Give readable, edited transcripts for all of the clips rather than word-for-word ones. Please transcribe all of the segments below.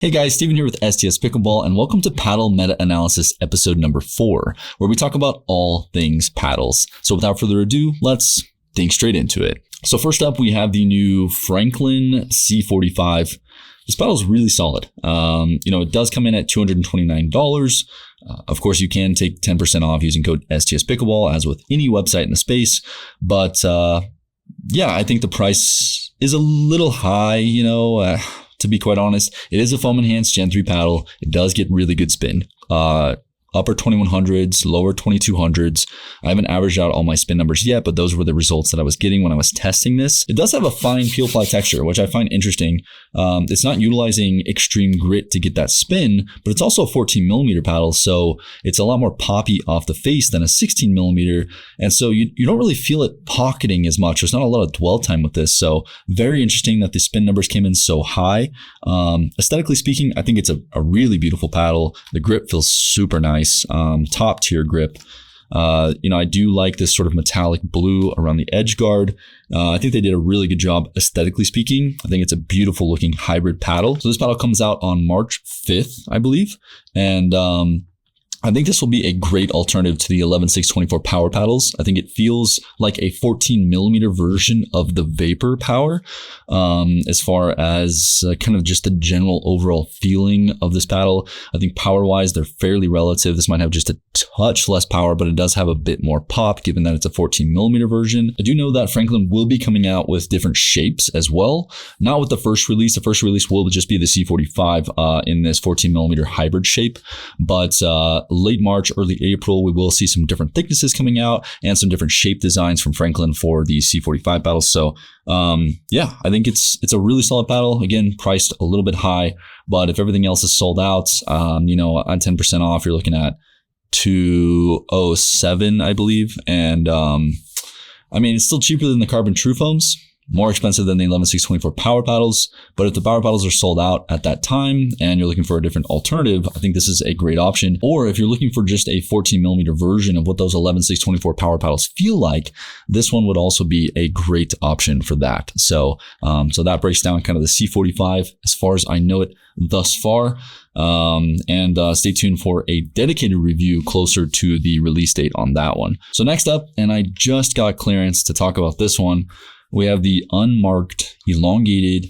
Hey guys, Steven here with STS Pickleball, and welcome to Paddle Meta-Analysis episode number 4, where we talk about all things paddles. So without further ado, let's dig straight into it. So first up, we have the new Franklin C45. This paddle is really solid. It does come in at $229. Of course, you can take 10% off using code STS Pickleball, as with any website in the space. But I think the price is a little high, to be quite honest. It is a foam enhanced Gen 3 paddle. It does get really good spin. Upper 2100s, lower 2200s. I haven't averaged out all my spin numbers yet, but those were the results that I was getting when I was testing this. It does have a fine peel fly texture, which I find interesting. It's not utilizing extreme grit to get that spin, but it's also a 14 millimeter paddle, so it's a lot more poppy off the face than a 16 millimeter. And so you don't really feel it pocketing as much. There's not a lot of dwell time with this. So very interesting that the spin numbers came in so high. Aesthetically speaking, I think it's a really beautiful paddle. The grip feels super nice. Top tier grip. I do like this sort of metallic blue around the edge guard. I think they did a really good job aesthetically speaking. I think it's a beautiful looking hybrid paddle. So this paddle comes out on March 5th, I believe. And I think this will be a great alternative to the 11six24 power paddles. I think it feels like a 14 millimeter version of the Vapor Power, as far as kind of just the general overall feeling of this paddle. I think power-wise, they're fairly relative. This might have just a touch less power, but it does have a bit more pop, given that it's a 14 millimeter version. I do know that Franklin will be coming out with different shapes as well. Not with the first release. The first release will just be the C45 in this 14 millimeter hybrid shape, but late March, early April, we will see some different thicknesses coming out and some different shape designs from Franklin for the C45 paddles. So I think it's a really solid paddle. Again, priced a little bit high, but if everything else is sold out, on 10% off, you're looking at $207, I believe. And it's still cheaper than the CRBN TruFoams. More expensive than the 11six24 power paddles, but if the power paddles are sold out at that time and you're looking for a different alternative, I think this is a great option. Or if you're looking for just a 14 millimeter version of what those 11six24 power paddles feel like, this one would also be a great option for that. So that breaks down kind of the C45 as far as I know it thus far. Stay tuned for a dedicated review closer to the release date on that one. So next up, and I just got clearance to talk about this one, we have the unmarked elongated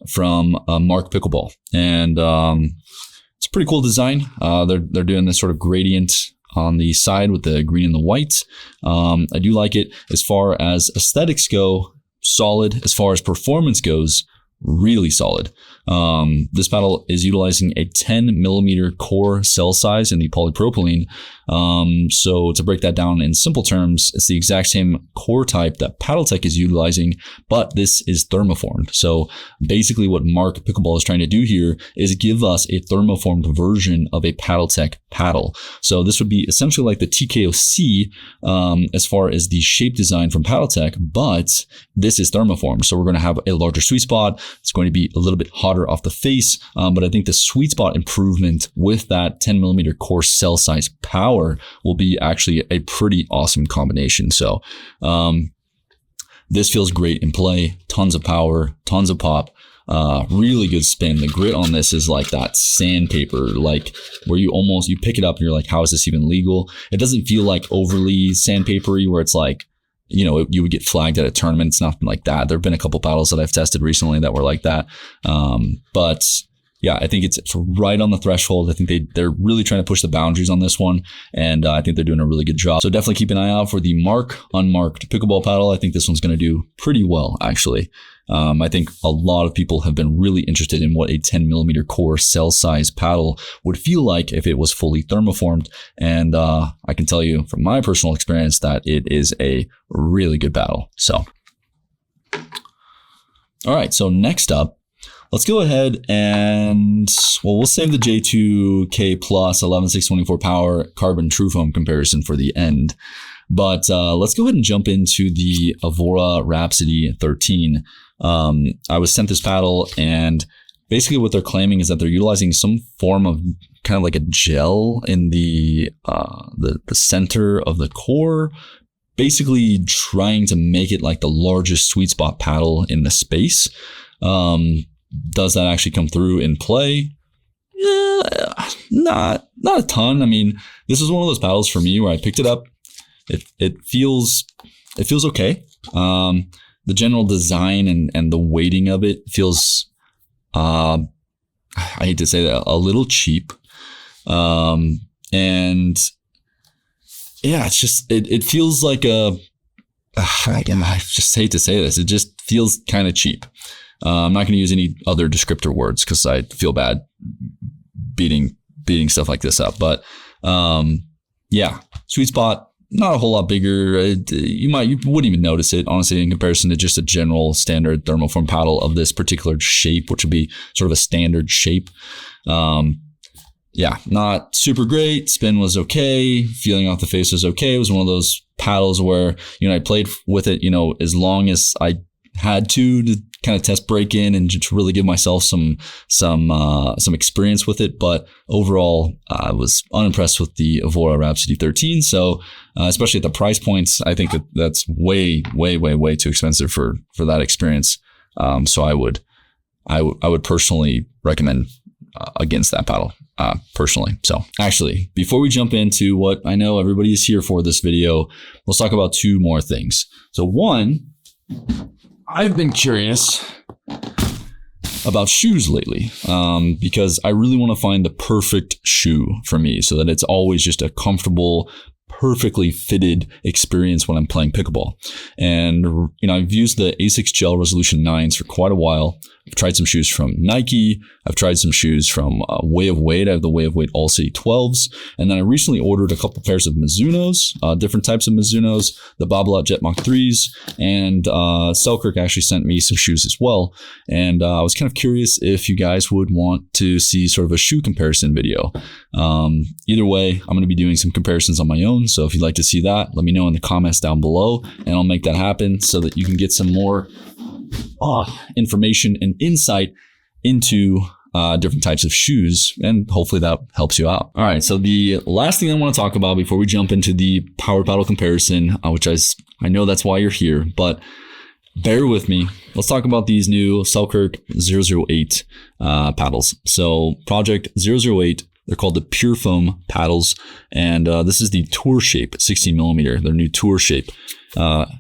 from Mark Pickleball. And it's a pretty cool design. They're doing this sort of gradient on the side with the green and the white. I do like it. As far as aesthetics go, solid. As far as performance goes, really solid. This paddle is utilizing a 10 millimeter core cell size in the polypropylene. So to break that down in simple terms, it's the exact same core type that PaddleTech is utilizing, but this is thermoformed. So basically what Mark Pickleball is trying to do here is give us a thermoformed version of a PaddleTech paddle. So this would be essentially like the TKOC as far as the shape design from PaddleTech, but this is thermoformed. So we're going to have a larger sweet spot. It's going to be a little bit hotter off the face, but I think the sweet spot improvement with that 10 millimeter core cell size power will be actually a pretty awesome combination. So this feels great in play. Tons of power, tons of pop, really good spin. The grit on this is like that sandpaper, like where you pick it up and you're like, how is this even legal? It doesn't feel like overly sandpapery where it's like, you would get flagged at a tournament. It's nothing like that. There have been a couple paddles that I've tested recently that were like that. But yeah, I think it's right on the threshold. I think they're really trying to push the boundaries on this one, and I think they're doing a really good job. So definitely keep an eye out for the unmarked pickleball paddle. I think this one's going to do pretty well, actually. I think a lot of people have been really interested in what a 10 millimeter core cell size paddle would feel like if it was fully thermoformed. And I can tell you from my personal experience that it is a really good paddle. So, all right. So next up, let's go ahead and, we'll save the J2K plus 11six24 power CRBN TruFoam comparison for the end. But let's go ahead and jump into the Evora Rhapsody 13. I was sent this paddle, and basically what they're claiming is that they're utilizing some form of kind of like a gel in the center of the core, basically trying to make it like the largest sweet spot paddle in the space. Does that actually come through in play? Not a ton. I mean, this is one of those paddles for me where I picked it up. It feels okay. The general design and the weighting of it feels, I hate to say that, a little cheap. And yeah, it's just, it feels like again, I just hate to say this. It just feels kind of cheap. I'm not going to use any other descriptor words because I feel bad beating stuff like this up. But yeah, sweet spot, not a whole lot bigger. You wouldn't even notice it, honestly, in comparison to just a general standard thermoform paddle of this particular shape, which would be sort of a standard shape. Yeah, not super great. Spin was okay. Feeling off the face was okay. It was one of those paddles where, I played with it, as long as I had to kind of test break in and just really give myself some experience with it. But overall, I was unimpressed with the Evora Rhapsody 13. So especially at the price points, I think that's way too expensive for that experience. So I would personally recommend against that paddle. Personally. So actually, before we jump into what I know everybody is here for this video, let's talk about two more things. So one, I've been curious about shoes lately because I really want to find the perfect shoe for me so that it's always just a comfortable, perfectly fitted experience when I'm playing pickleball. And, I've used the ASICS Gel Resolution 9s for quite a while. I've tried some shoes from Nike. I've tried some shoes from Way of Weight. I have the Way of Weight All City 12s. And then I recently ordered a couple pairs of Mizunos, different types of Mizunos, the Babolat Jet Mach 3s, and Selkirk actually sent me some shoes as well. And I was kind of curious if you guys would want to see sort of a shoe comparison video. Either way, I'm going to be doing some comparisons on my own. So if you'd like to see that, let me know in the comments down below, and I'll make that happen so that you can get some more information and insight into different types of shoes, and hopefully that helps you out. All right, so the last thing I want to talk about before we jump into the power paddle comparison, which I know that's why you're here, but bear with me. Let's talk about these new Selkirk 008 paddles. So Project 008, they're called the PureFoam paddles, and this is the Tour Shape 16 millimeter, their new Tour Shape.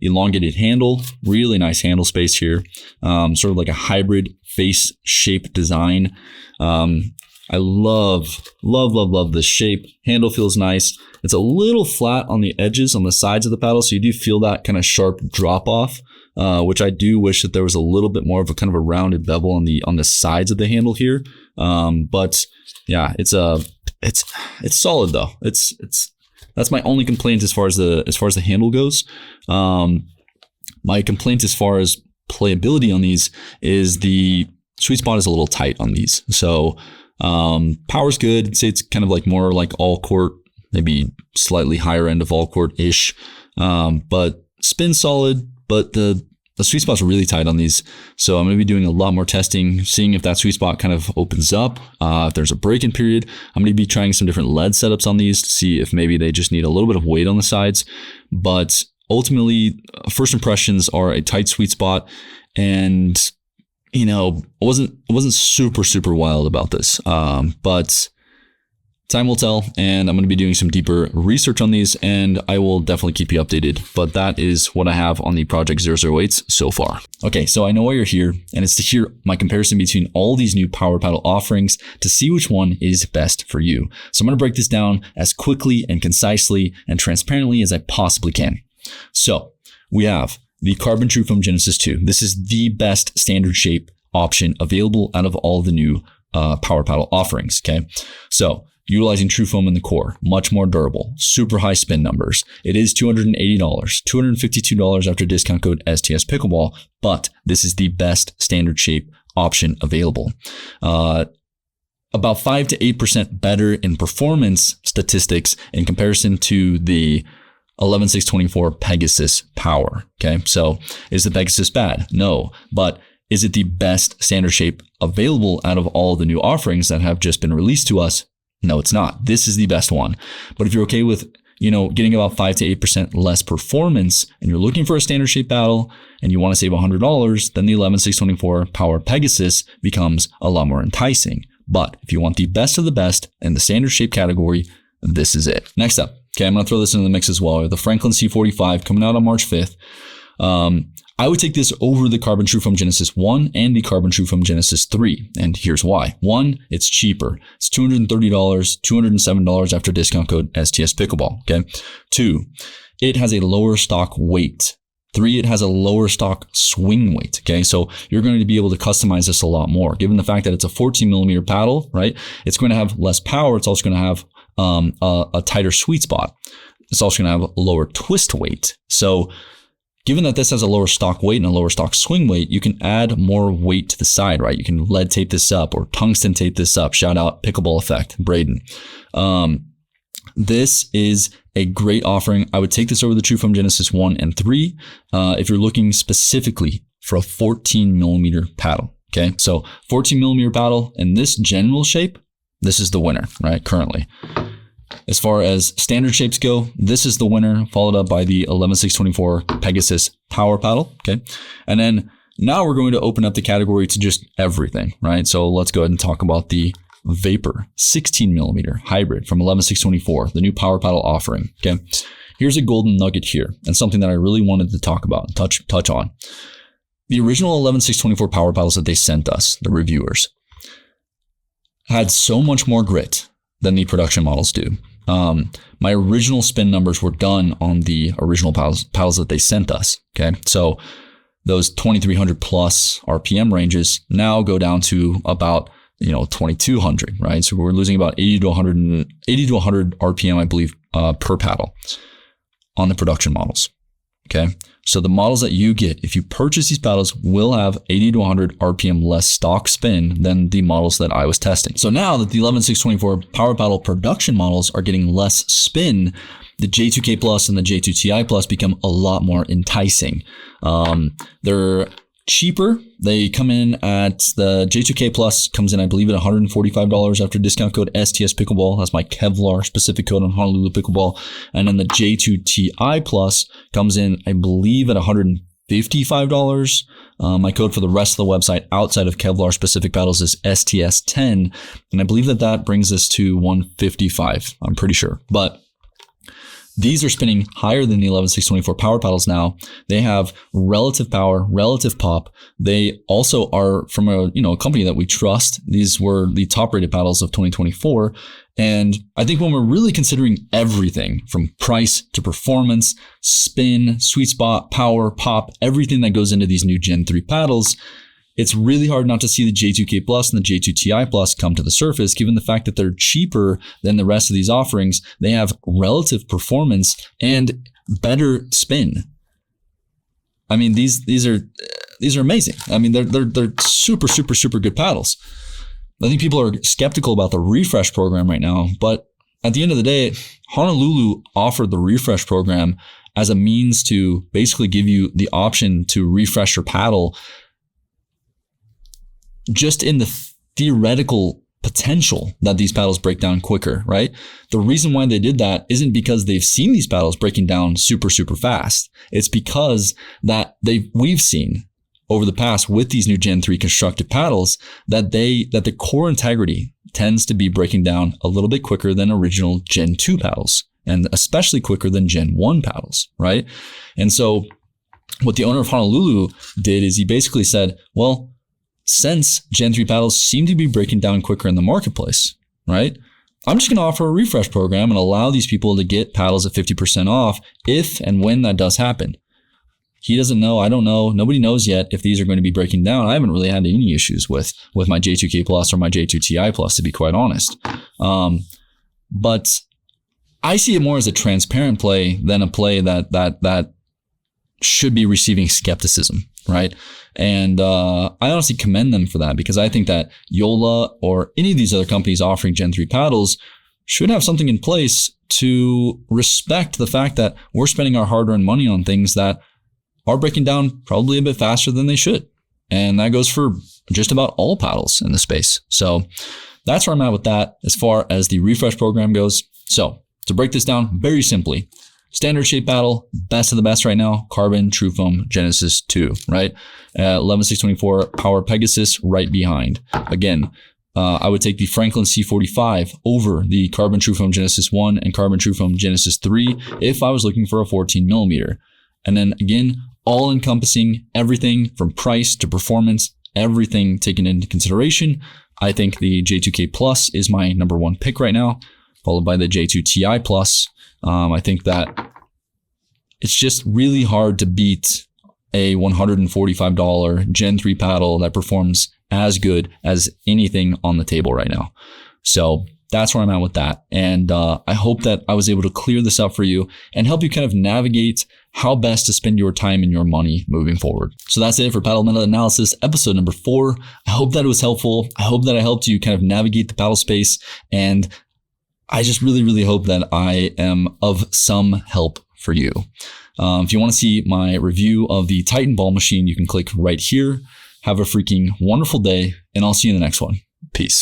Elongated handle, really nice handle space here. Sort of like a hybrid face shape design. I love this shape. Handle feels nice. It's a little flat on the edges, on the sides of the paddle, so you do feel that kind of sharp drop off, which I do wish that there was a little bit more of a kind of a rounded bevel on the sides of the handle here. But yeah, it's solid though. That's my only complaint as far as the handle goes. My complaint as far as playability on these is the sweet spot is a little tight on these. So power's good. I'd say it's kind of like more like all court, maybe slightly higher end of all court ish. But spin solid, but the sweet spot's really tight on these. So I'm going to be doing a lot more testing, seeing if that sweet spot kind of opens up. If there's a break-in period, I'm going to be trying some different lead setups on these to see if maybe they just need a little bit of weight on the sides. But ultimately, first impressions are a tight sweet spot. And, I wasn't super wild about this. But time will tell, and I'm going to be doing some deeper research on these, and I will definitely keep you updated. But that is what I have on the Project 008s so far. Okay, so I know why you're here, and it's to hear my comparison between all these new power paddle offerings to see which one is best for you. So I'm going to break this down as quickly and concisely and transparently as I possibly can. So we have the CRBN TruFoam Genesis 2. This is the best standard shape option available out of all the new power paddle offerings, okay? So utilizing TruFoam in the core, much more durable, super high spin numbers. It is $280, $252 after discount code STS Pickleball, but this is the best standard shape option available. About 5 to 8% better in performance statistics in comparison to the 11six24 Pegasus Power. Okay, so is the Pegasus bad? No, but is it the best standard shape available out of all the new offerings that have just been released to us? No, it's not. This is the best one. But if you're okay with, getting about 5 to 8% less performance and you're looking for a standard shape paddle and you want to save $100, then the 11six24 Power Pegasus becomes a lot more enticing. But if you want the best of the best in the standard shape category, this is it. Next up, okay, I'm going to throw this into the mix as well. The Franklin C45 coming out on March 5th. I would take this over the Carbon TruFoam Genesis 1 and the Carbon TruFoam Genesis 3. And here's why. 1, it's cheaper. It's $230, $207 after discount code STS Pickleball. Okay. 2, it has a lower stock weight. 3, it has a lower stock swing weight. Okay. So you're going to be able to customize this a lot more. Given the fact that it's a 14 millimeter paddle, right? It's going to have less power. It's also going to have a tighter sweet spot. It's also going to have a lower twist weight. So given that this has a lower stock weight and a lower stock swing weight, you can add more weight to the side, right? You can lead tape this up or tungsten tape this up. Shout out Pickleball Effect, Braden. This is a great offering. I would take this over the TruFoam Genesis 1 and 3 if you're looking specifically for a 14 millimeter paddle. Okay, so 14 millimeter paddle in this general shape, this is the winner, right? Currently. As far as standard shapes go, this is the winner, followed up by the 11six24 Pegasus Power Paddle. Okay. And then now we're going to open up the category to just everything, right? So let's go ahead and talk about the Vapor 16 millimeter hybrid from 11six24, the new Power Paddle offering. Okay. Here's a golden nugget here and something that I really wanted to talk about and touch on. The original 11six24 Power Paddles that they sent us, the reviewers, had so much more grit than the production models do. My original spin numbers were done on the original paddles that they sent us. Okay. So those 2300 plus RPM ranges now go down to about, 2200, right? So we're losing about 80 to 100 RPM, I believe, per paddle on the production models. Okay. So the models that you get, if you purchase these paddles, will have 80 to 100 RPM less stock spin than the models that I was testing. So now that the 11six24 Power Paddle production models are getting less spin, the J2K Plus and the J2Ti Plus become a lot more enticing. They're cheaper. They come in at the J2K Plus comes in, I believe, at $145 after discount code STS Pickleball. That's my Kevlar specific code on Honolulu Pickleball. And then the J2Ti Plus comes in, I believe, at $155. My code for the rest of the website outside of Kevlar specific paddles is STS10. And I believe that brings us to $155. I'm pretty sure. But these are spinning higher than the 11six24 Power Paddles now. They have relative power, relative pop. They also are from a company that we trust. These were the top rated paddles of 2024. And I think when we're really considering everything from price to performance, spin, sweet spot, power, pop, everything that goes into these new Gen 3 paddles, it's really hard not to see the J2K Plus and the J2Ti Plus come to the surface, given the fact that they're cheaper than the rest of these offerings. They have relative performance and better spin. I mean, these are amazing. I mean, they're super, super, super good paddles. I think people are skeptical about the refresh program right now, but at the end of the day, Honolulu offered the refresh program as a means to basically give you the option to refresh your paddle just in the theoretical potential that these paddles break down quicker, right? The reason why they did that isn't because they've seen these paddles breaking down super, super fast. It's because that we've seen over the past with these new Gen 3 constructed paddles that the core integrity tends to be breaking down a little bit quicker than original Gen 2 paddles, and especially quicker than Gen 1 paddles, right? And so what the owner of Honolulu did is he basically said, well, since Gen 3 paddles seem to be breaking down quicker in the marketplace, right? I'm just going to offer a refresh program and allow these people to get paddles at 50% off if and when that does happen. He doesn't know. I don't know. Nobody knows yet if these are going to be breaking down. I haven't really had any issues with my J2K Plus or my J2Ti Plus, to be quite honest. But I see it more as a transparent play than a play that should be receiving skepticism, right? And I honestly commend them for that, because I think that Yola or any of these other companies offering Gen 3 paddles should have something in place to respect the fact that we're spending our hard-earned money on things that are breaking down probably a bit faster than they should. And that goes for just about all paddles in the space. So that's where I'm at with that as far as the refresh program goes. So to break this down very simply, standard shape paddle, best of the best right now, Carbon TruFoam Genesis 2, right? 11six24 Power Pegasus right behind. Again, I would take the Franklin C45 over the Carbon TruFoam Genesis 1 and Carbon TruFoam Genesis 3 if I was looking for a 14 millimeter. And then again, all encompassing everything from price to performance, everything taken into consideration. I think the J2K Plus is my number one pick right now, followed by the J2Ti Plus. I think it's just really hard to beat a $145 Gen 3 paddle that performs as good as anything on the table right now. So that's where I'm at with that. And I hope that I was able to clear this up for you and help you kind of navigate how best to spend your time and your money moving forward. So that's it for Paddle Meta Analysis episode number 4. I hope that it was helpful. I hope that I helped you kind of navigate the paddle space. And I just really, really hope that I am of some help for you. If you want to see my review of the Titan ball machine, you can click right here. Have a freaking wonderful day, and I'll see you in the next one. Peace.